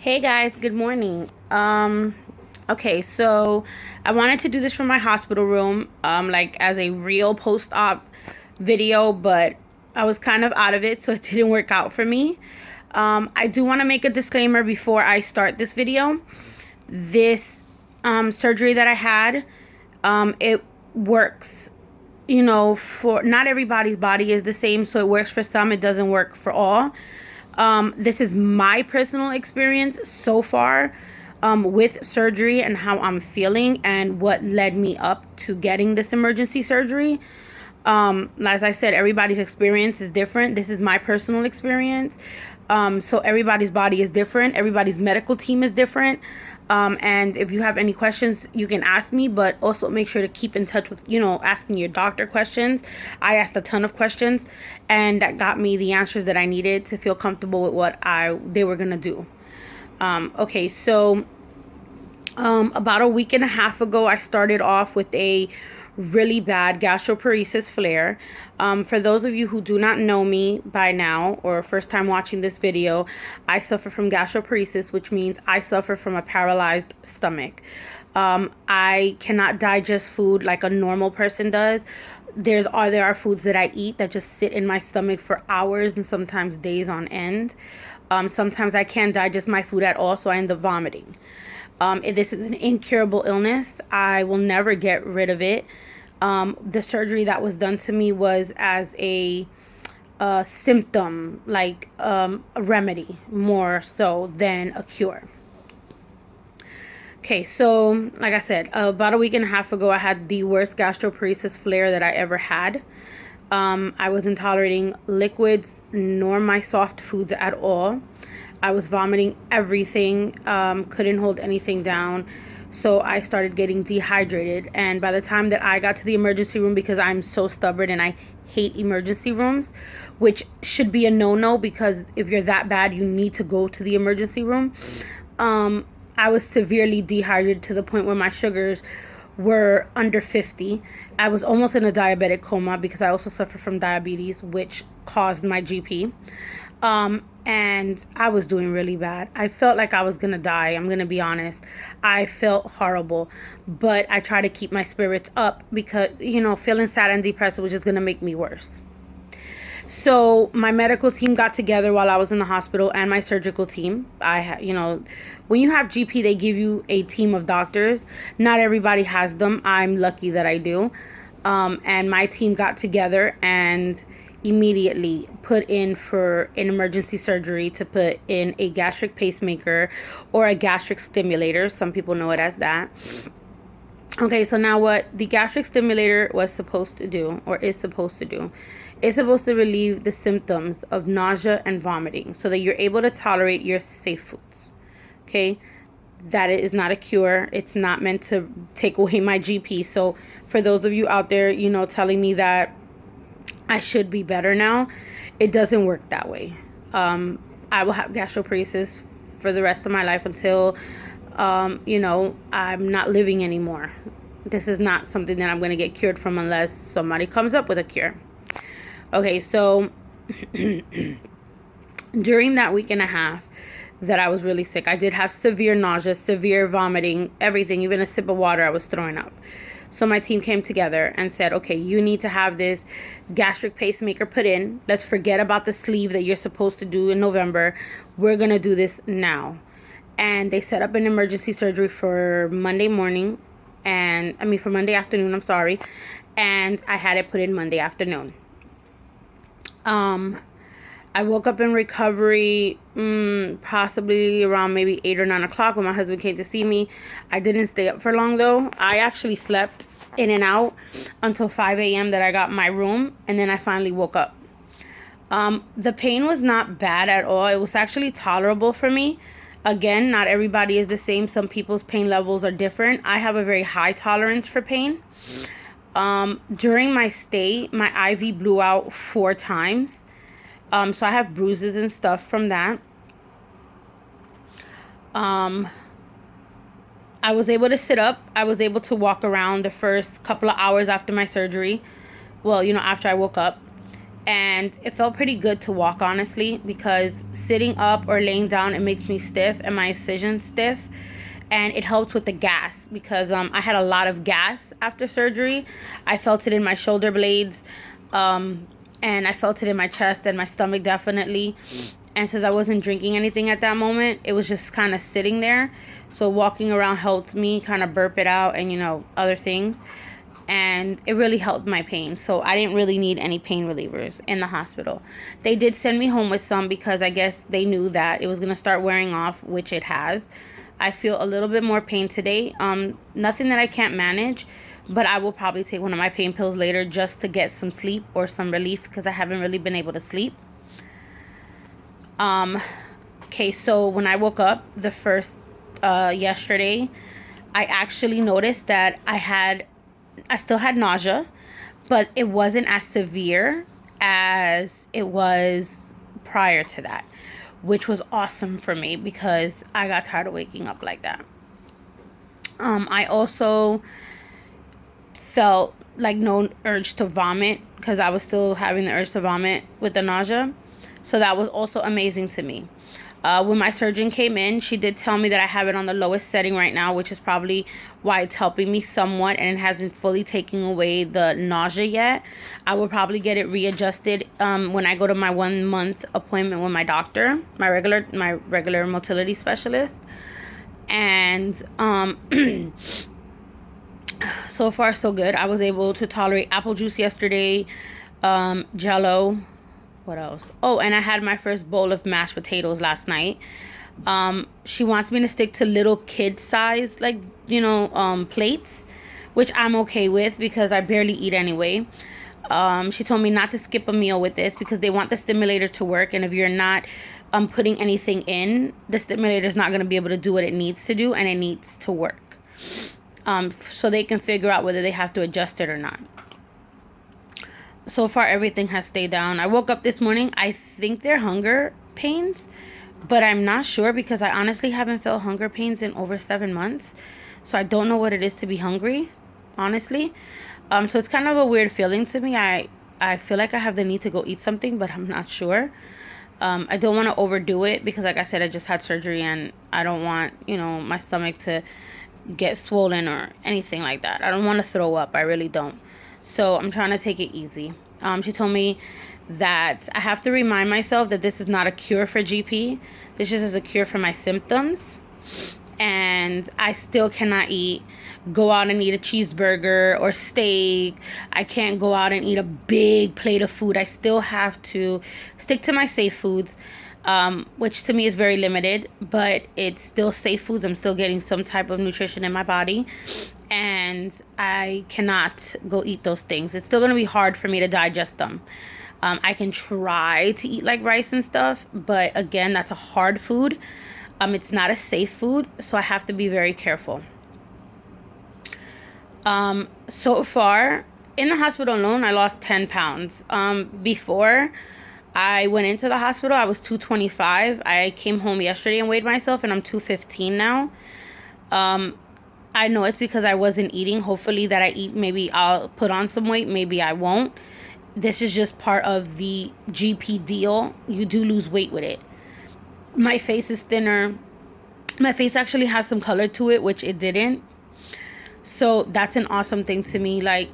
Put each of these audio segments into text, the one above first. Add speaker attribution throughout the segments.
Speaker 1: Hey guys, good morning. Okay, so I wanted to do this from my hospital room, like as a real post-op video, but I was kind of out of it, so it didn't work out for me. I do want to make a disclaimer before I start this video. This surgery that I had, it works, for not everybody's body is the same, so it works for some, it doesn't work for all. This is my personal experience so far with surgery and how I'm feeling and what led me up to getting this emergency surgery. As I said, everybody's experience is different. This is my personal experience. So everybody's body is different. Everybody's medical team is different. And if you have any questions, you can ask me, but also make sure to keep in touch with, asking your doctor questions. I asked a ton of questions, and that got me the answers that I needed to feel comfortable with what they were going to do. Okay, so about a week and a half ago, I started off with a really bad gastroparesis flare. For those of you who do not know me by now or first time watching this video, I suffer from gastroparesis, which means I suffer from a paralyzed stomach. I cannot digest food like a normal person does. There are foods that I eat that just sit in my stomach for hours and sometimes days on end. Sometimes I can't digest my food at all, so I end up vomiting. This is an incurable illness. I will never get rid of it. The surgery that was done to me was as a symptom, like a remedy, more so than a cure. Okay, so like I said, about a week and a half ago, I had the worst gastroparesis flare that I ever had. I wasn't tolerating liquids nor my soft foods at all. I was vomiting everything, couldn't hold anything down. So I started getting dehydrated. And by the time that I got to the emergency room, because I'm so stubborn and I hate emergency rooms, which should be a no-no, because if you're that bad, you need to go to the emergency room. I was severely dehydrated to the point where my sugars were under 50. I was almost in a diabetic coma because I also suffer from diabetes, which caused my GP. And I was doing really bad. I felt like I was gonna die. I'm gonna be honest. I felt horrible, but I try to keep my spirits up because, feeling sad and depressed was just gonna make me worse. So my medical team got together while I was in the hospital, and my surgical team. When you have GP, they give you a team of doctors. Not everybody has them. I'm lucky that I do. And my team got together and immediately put in for an emergency surgery to put in a gastric pacemaker or a gastric stimulator. Some people know it as that. Okay, so now what the gastric stimulator was supposed to do, or is supposed to do, is supposed to relieve the symptoms of nausea and vomiting so that you're able to tolerate your safe foods. Okay, that is not a cure. It's not meant to take away my GP. So for those of you out there, telling me that I should be better now, it doesn't work that way. I will have gastroparesis for the rest of my life until, I'm not living anymore. This is not something that I'm going to get cured from unless somebody comes up with a cure. Okay, so during that week and a half that I was really sick, I did have severe nausea, severe vomiting, everything, even a sip of water I was throwing up. So my team came together and said, okay, you need to have this gastric pacemaker put in. Let's forget about the sleeve that you're supposed to do in November. We're going to do this now. And they set up an emergency surgery for Monday morning. For Monday afternoon, I'm sorry. And I had it put in Monday afternoon. I woke up in recovery possibly around maybe 8 or 9 o'clock when my husband came to see me. I didn't stay up for long though. I actually slept in and out until 5 a.m. that I got in my room, and then I finally woke up. The pain was not bad at all. It was actually tolerable for me. Again, not everybody is the same. Some people's pain levels are different. I have a very high tolerance for pain. During my stay, my IV blew out 4 times. So I have bruises and stuff from that. I was able to sit up. I was able to walk around the first couple of hours after my surgery. Well, after I woke up. and it felt pretty good to walk, honestly, because sitting up or laying down, it makes me stiff and my incisions stiff. And it helps with the gas, because I had a lot of gas after surgery. I felt it in my shoulder blades, and I felt it in my chest and my stomach, definitely. And since I wasn't drinking anything at that moment, it was just kind of sitting there. So walking around helped me kind of burp it out and, you know, other things. And it really helped my pain. So I didn't really need any pain relievers in the hospital. They did send me home with some, because I guess they knew that it was going to start wearing off, which it has. I feel a little bit more pain today. Nothing that I can't manage, but I will probably take one of my pain pills later just to get some sleep or some relief, because I haven't really been able to sleep. Okay, so when I woke up the first yesterday, I actually noticed that I still had nausea, but it wasn't as severe as it was prior to that, which was awesome for me because I got tired of waking up like that. I also felt like no urge to vomit, because I was still having the urge to vomit with the nausea. So that was also amazing to me. When my surgeon came in, she did tell me that I have it on the lowest setting right now, which is probably why it's helping me somewhat, and it hasn't fully taken away the nausea yet. I will probably get it readjusted when I go to my 1 month appointment with my doctor, my regular motility specialist. And so far so good. I was able to tolerate apple juice yesterday, Jello. What else? Oh, and I had my first bowl of mashed potatoes last night. She wants me to stick to little kid size, like, you know, plates, which I'm okay with because I barely eat anyway. She told me not to skip a meal with this because they want the stimulator to work. And if you're not putting anything in, the stimulator is not going to be able to do what it needs to do, and it needs to work. So they can figure out whether they have to adjust it or not. So far, everything has stayed down. I woke up this morning. I think they're hunger pains, but I'm not sure because I honestly haven't felt hunger pains in over 7 months. So I don't know what it is to be hungry, honestly. So it's kind of a weird feeling to me. I feel like I have the need to go eat something, but I'm not sure. I don't want to overdo it because, like I said, I just had surgery and I don't want, you know, my stomach to get swollen or anything like that. I don't want to throw up. I really don't. So I'm trying to take it easy. She told me that I have to remind myself that this is not a cure for GP. This just is a cure for my symptoms. And I still cannot go out and eat a cheeseburger or steak. I can't go out and eat a big plate of food. I still have to stick to my safe foods, which to me is very limited, but it's still safe foods. I'm still getting some type of nutrition in my body, and I cannot go eat those things. It's still going to be hard for me to digest them. I can try to eat like rice and stuff, but again, that's a hard food. It's not a safe food, so I have to be very careful. So far, in the hospital alone, I lost 10 pounds. Before I went into the hospital, I was 225. I came home yesterday and weighed myself, and I'm 215 now. I know it's because I wasn't eating. Hopefully that I eat, maybe I'll put on some weight, maybe I won't. This is just part of the GP deal. You do lose weight with it. My face is thinner. My face actually has some color to it, which it didn't. So that's an awesome thing to me. Like,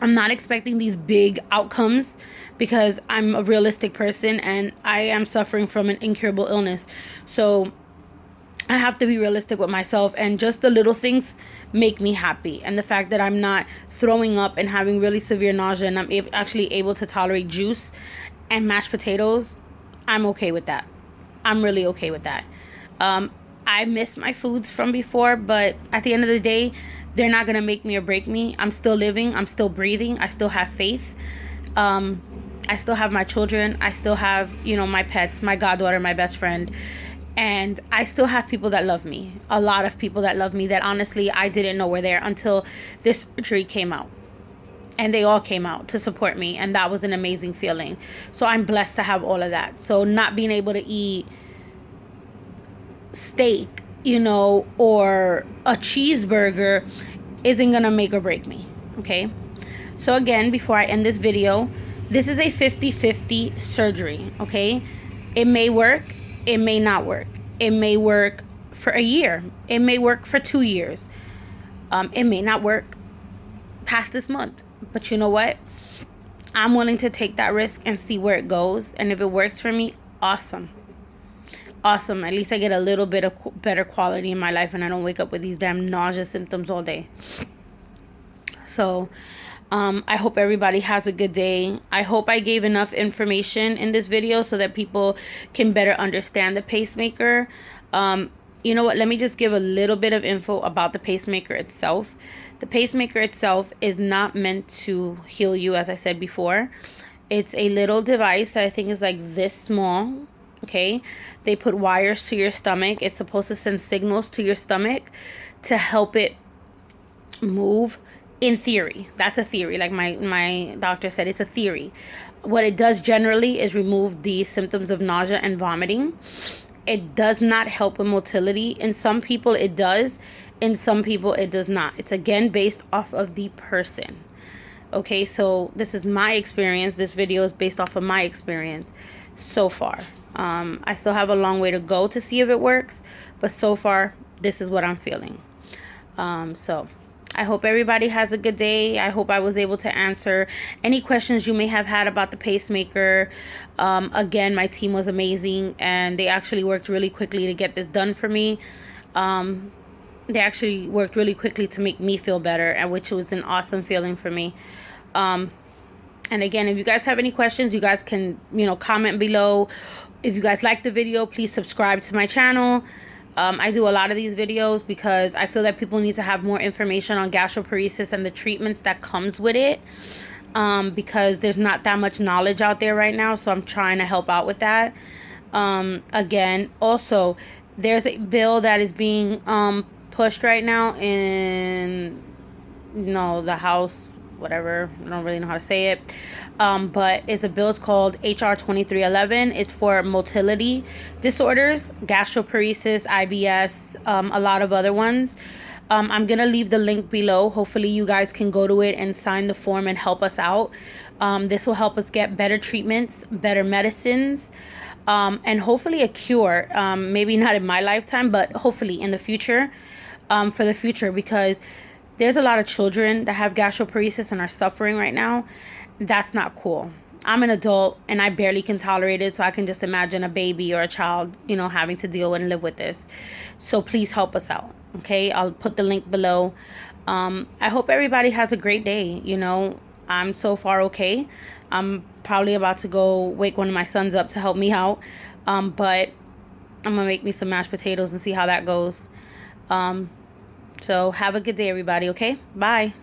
Speaker 1: I'm not expecting these big outcomes because I'm a realistic person and I am suffering from an incurable illness. So I have to be realistic with myself, and just the little things make me happy. And the fact that I'm not throwing up and having really severe nausea, and I'm actually able to tolerate juice and mashed potatoes, I'm okay with that. I'm really okay with that. I miss my foods from before, but at the end of the day, they're not going to make me or break me. I'm still living. I'm still breathing. I still have faith. I still have my children. I still have, you know, my pets, my goddaughter, my best friend. And I still have people that love me. A lot of people that love me that honestly I didn't know were there until this surgery came out. And they all came out to support me. And that was an amazing feeling. So I'm blessed to have all of that. So not being able to eat steak, you know, or a cheeseburger isn't going to make or break me. Okay. So again, before I end this video, This is a 50-50 surgery, okay? It may work, it may not work. It may work for a year. It may work for 2 years. It may not work past this month. But you know what? I'm willing to take that risk and see where it goes. And if it works for me, awesome. Awesome. At least I get a little bit of better quality in my life and I don't wake up with these damn nausea symptoms all day. So I hope everybody has a good day. I hope I gave enough information in this video so that people can better understand the pacemaker. You know what? Let me just give a little bit of info about the pacemaker itself. The pacemaker itself is not meant to heal you, as I said before. It's a little device that I think is like this small. Okay, they put wires to your stomach. It's supposed to send signals to your stomach to help it move. In theory, that's a theory. Like my doctor said, it's a theory. What it does generally is remove the symptoms of nausea and vomiting. It does not help with motility. In some people it does, in some people it does not. It's again based off of the person. Okay, so this is my experience. This video is based off of my experience so far. I still have a long way to go to see if it works, but so far this is what I'm feeling. So I hope everybody has a good day. I hope I was able to answer any questions you may have had about the pacemaker. Again, my team was amazing and they actually worked really quickly to get this done for me. They actually worked really quickly to make me feel better, and which was an awesome feeling for me. And again, if you guys have any questions, you guys can, comment below. If you guys like the video, please subscribe to my channel. I do a lot of these videos because I feel that people need to have more information on gastroparesis and the treatments that comes with it, because there's not that much knowledge out there right now, so I'm trying to help out with that. Again, also, there's a bill that is being pushed right now in the House, whatever, I don't really know how to say it, but it's a bill. It's called HR 2311. It's for motility disorders, gastroparesis, IBS, a lot of other ones. I'm gonna leave the link below. Hopefully you guys can go to it and sign the form and help us out. This will help us get better treatments, better medicines, and hopefully a cure. Maybe not in my lifetime, but hopefully in the future, for the future, because there's a lot of children that have gastroparesis and are suffering right now. That's not cool. I'm an adult and I barely can tolerate it, so I can just imagine a baby or a child, having to deal with and live with this. So please help us out, okay? I'll put the link below. I hope everybody has a great day. I'm so far okay. I'm probably about to go wake one of my sons up to help me out, but I'm gonna make me some mashed potatoes and see how that goes. So have a good day, everybody, okay? Bye.